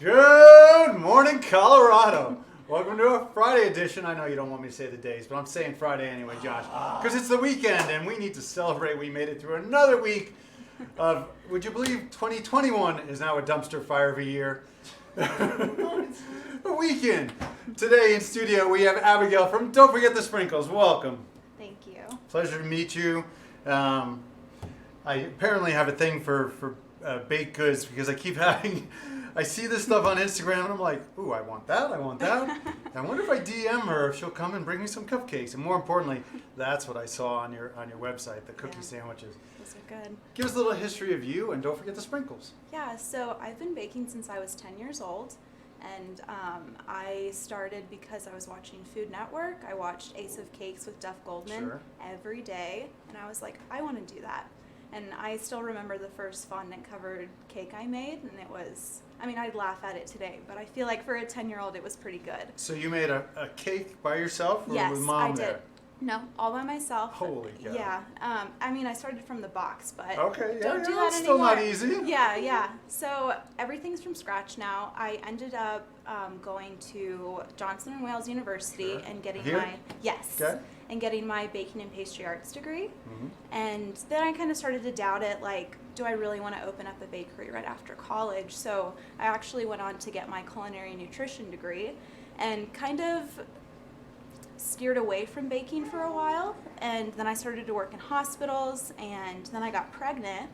Good morning, Colorado. Welcome to a Friday edition. I know you don't want me to say the days, but I'm saying Friday anyway, Josh, because it's the weekend and we need to celebrate. We made it through another week of, would you believe, 2021 is now a dumpster fire of a year. A weekend. Today in studio we have Abigail from Don't Forget the Sprinkles. Welcome. Thank you. Pleasure to meet you. I apparently have a thing for baked goods because I see this stuff on Instagram and I'm like, ooh, I want that. I wonder if I DM her if she'll come and bring me some cupcakes. And more importantly, that's what I saw on your website, the cookie sandwiches. Those are good. Give us a little history of you and don't forget the sprinkles. Yeah, so I've been baking since I was 10 years old. And I started because I was watching Food Network. I watched Ace of Cakes with Duff Goldman every day. And I was like, I want to do that. And I still remember the first fondant-covered cake I made. And it was, I mean, I'd laugh at it today. But I feel like for a 10-year-old, it was pretty good. So you made a cake by yourself or yes, with Mom I there? did. No, all by myself. Holy cow. Yeah. I mean, I started from the box, but okay, yeah, don't do yeah, that it's still anymore. not easy. Yeah. So everything's from scratch now. I ended up going to Johnson & Wales University and getting and getting my baking and pastry arts degree. Mm-hmm. And then I kind of started to doubt it, like, do I really want to open up a bakery right after college? So I actually went on to get my culinary nutrition degree and kind of steered away from baking for a while, and then I started to work in hospitals, and then I got pregnant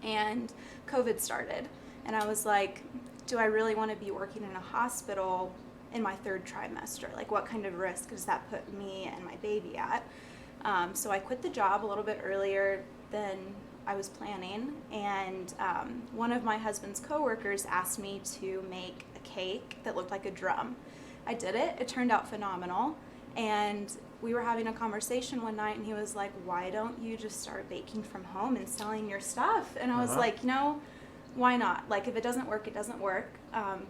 and COVID started, and I was like, do I really want to be working in a hospital in my third trimester? Like, what kind of risk does that put me and my baby at? So I quit the job a little bit earlier than I was planning, and one of my husband's coworkers asked me to make a cake that looked like a drum. I did it. It turned out phenomenal. And we were having a conversation one night, and he was like, why don't you just start baking from home and selling your stuff? And I was like, why not? Like, if it doesn't work, it doesn't work.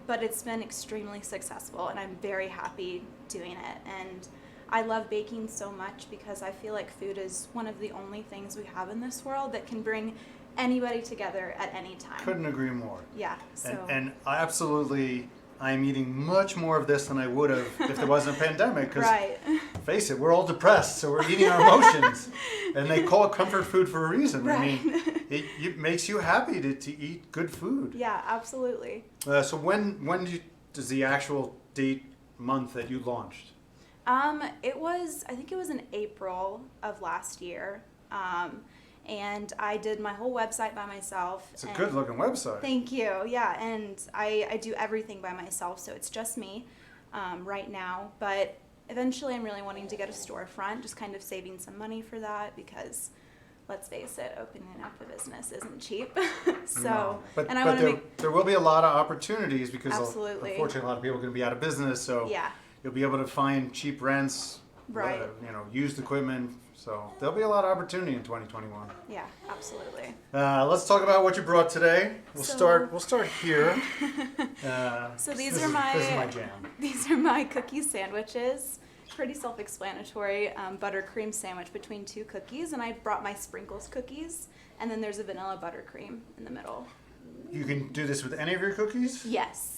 But it's been extremely successful, and I'm very happy doing it. And I love baking so much because I feel like food is one of the only things we have in this world that can bring anybody together at any time. Couldn't agree more. Yeah. So. And I absolutely... I'm eating much more of this than I would have if there wasn't a pandemic. Because face it, we're all depressed, so we're eating our emotions. And they call it comfort food for a reason. Right. I mean, it makes you happy to eat good food. Yeah, absolutely. So when does the actual date, month that you launched? I think it was in April of last year. And I did my whole website by myself. It's a good looking website. Thank you. Yeah, and I do everything by myself, so it's just me right now. But eventually I'm really wanting to get a storefront, just kind of saving some money for that because, let's face it, opening up a business isn't cheap. No. But there will be a lot of opportunities because unfortunately a lot of people are going to be out of business, so you'll be able to find cheap rents, used equipment. So there'll be a lot of opportunity in 2021. Yeah, absolutely. Let's talk about what you brought today. We'll start here. So this is my jam. These are my cookie sandwiches. Pretty self-explanatory. Buttercream sandwich between two cookies, and I brought my sprinkles cookies, and then there's a vanilla buttercream in the middle. You can do this with any of your cookies? Yes.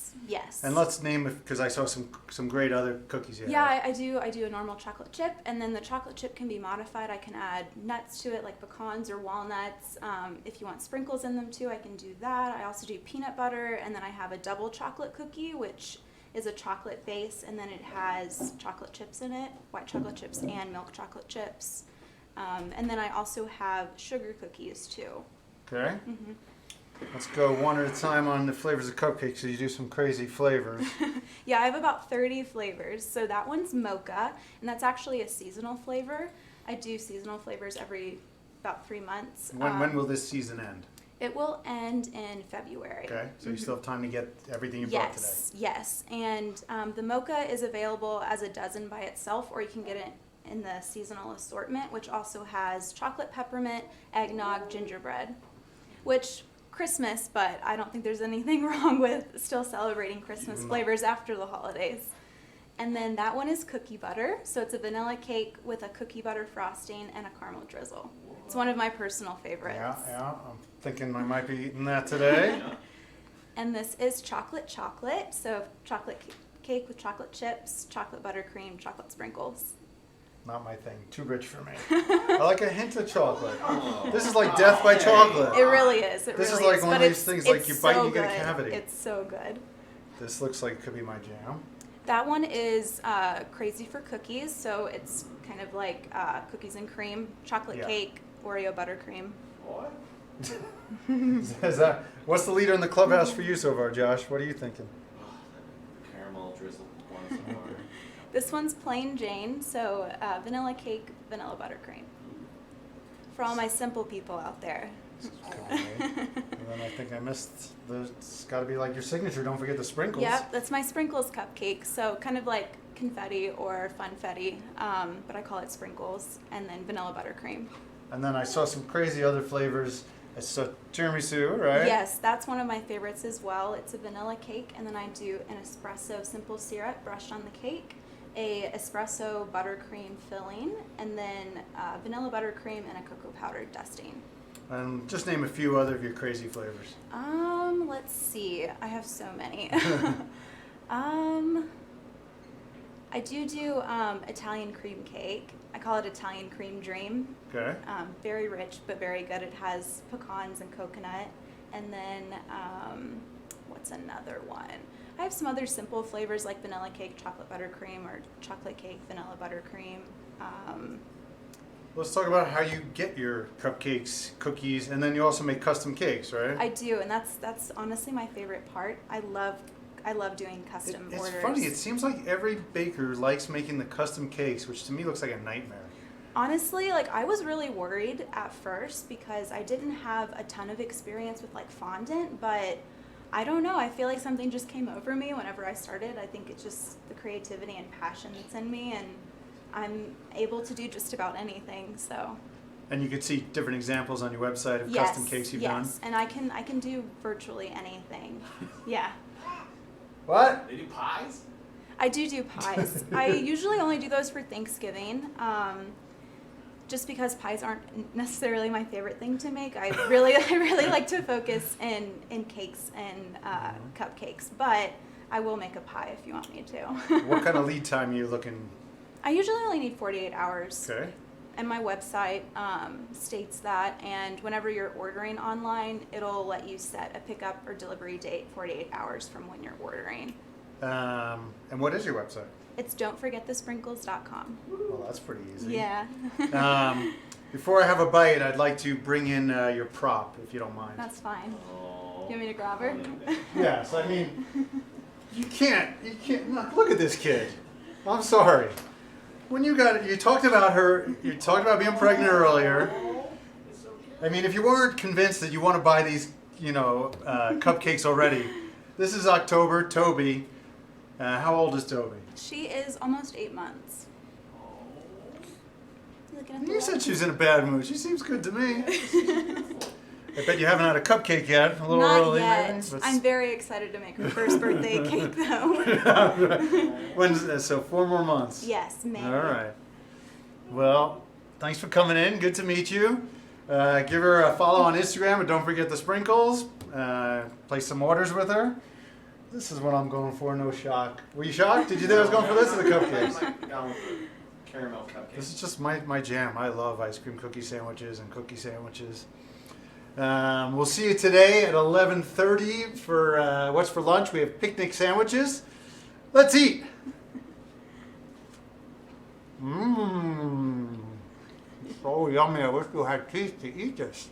And let's name it, because I saw some great other cookies you have. Yeah, I do a normal chocolate chip, and then the chocolate chip can be modified. I can add nuts to it, like pecans or walnuts. If you want sprinkles in them too, I can do that. I also do peanut butter, and then I have a double chocolate cookie, which is a chocolate base, and then it has chocolate chips in it, white chocolate chips and milk chocolate chips. And then I also have sugar cookies too. Okay. Mm-hmm. Let's go one at a time on the flavors of cupcakes, so you do some crazy flavors. Yeah, I have about 30 flavors. So that one's mocha, and that's actually a seasonal flavor. I do seasonal flavors every about 3 months. When will this season end? It will end in February. Okay, so you still have time to get everything you brought today. Yes. And the mocha is available as a dozen by itself, or you can get it in the seasonal assortment, which also has chocolate peppermint, eggnog, gingerbread, which... Christmas, but I don't think there's anything wrong with still celebrating Christmas flavors after the holidays. And then that one is cookie butter. So it's a vanilla cake with a cookie butter frosting and a caramel drizzle. It's one of my personal favorites. Yeah. I'm thinking I might be eating that today. And this is chocolate, so chocolate cake with chocolate chips, chocolate buttercream, chocolate sprinkles. Not my thing. Too rich for me. I like a hint of chocolate. This is like death by chocolate. It really is. This is like one of these things like you bite and you get a cavity. It's so good. This looks like it could be my jam. That one is Crazy for Cookies, so it's kind of like cookies and cream, chocolate cake, Oreo buttercream. What? What's the leader in the clubhouse for you so far, Josh? What are you thinking? Caramel drizzle. One more. This one's plain Jane, so vanilla cake, vanilla buttercream. For all my simple people out there. And then I think I missed it's got to be like your signature. Don't forget the sprinkles. Yep, that's my sprinkles cupcake. So kind of like confetti or funfetti, but I call it sprinkles, and then vanilla buttercream. And then I saw some crazy other flavors. I saw tiramisu, right? Yes, that's one of my favorites as well. It's a vanilla cake, and then I do an espresso simple syrup brushed on the cake, a espresso buttercream filling, and then vanilla buttercream and a cocoa powder dusting. And just name a few other of your crazy flavors. Let's see. I have so many. I do Italian cream cake. I call it Italian cream dream. Okay. Very rich, but very good. It has pecans and coconut. And then, what's another one? I have some other simple flavors like vanilla cake, chocolate buttercream, or chocolate cake, vanilla buttercream. Let's talk about how you get your cupcakes, cookies, and then you also make custom cakes, right? I do, and that's honestly my favorite part. I love doing custom orders. It's funny. It seems like every baker likes making the custom cakes, which to me looks like a nightmare. Honestly, like I was really worried at first because I didn't have a ton of experience with like fondant, but I don't know. I feel like something just came over me whenever I started. I think it's just the creativity and passion that's in me, and I'm able to do just about anything. So. And you could see different examples on your website of custom cakes you've done. Yes, and I can do virtually anything. Yeah. What? They do pies? I do pies. I usually only do those for Thanksgiving, just because pies aren't necessarily my favorite thing to make. I really like to focus in cakes and cupcakes, but I will make a pie if you want me to. What kind of lead time are you looking? I usually only need 48 hours. Okay. And my website states that, and whenever you're ordering online, it'll let you set a pickup or delivery date 48 hours from when you're ordering. And what is your website? It's don'tforgetthesprinkles.com. Well, that's pretty easy. Yeah. Before I have a bite, I'd like to bring in your prop, if you don't mind. That's fine. Oh. You want me to grab her? Yes, I mean, you can't, look at this kid. I'm sorry. When you talked about her, you talked about being pregnant earlier. I mean, if you weren't convinced that you want to buy these, cupcakes already, this is October. Toby, how old is Toby? She is almost 8 months. You said she's in a bad mood. She seems good to me. I bet you haven't had a cupcake yet. A little Not early, yet. maybe. But... I'm very excited to make her first birthday cake, though. So 4 more months. Yes, May. All right. Well, thanks for coming in. Good to meet you. Give her a follow on Instagram, and don't forget the sprinkles. Place some orders with her. This is what I'm going for. No shock. Were you shocked? Did you think I was going for this or the cupcakes? Caramel cupcakes. This is just my jam. I love ice cream cookie sandwiches and cookie sandwiches. We'll see you today at 11:30 for what's for lunch. We have picnic sandwiches. Let's eat. Mmm. So yummy. I wish you had teeth to eat this.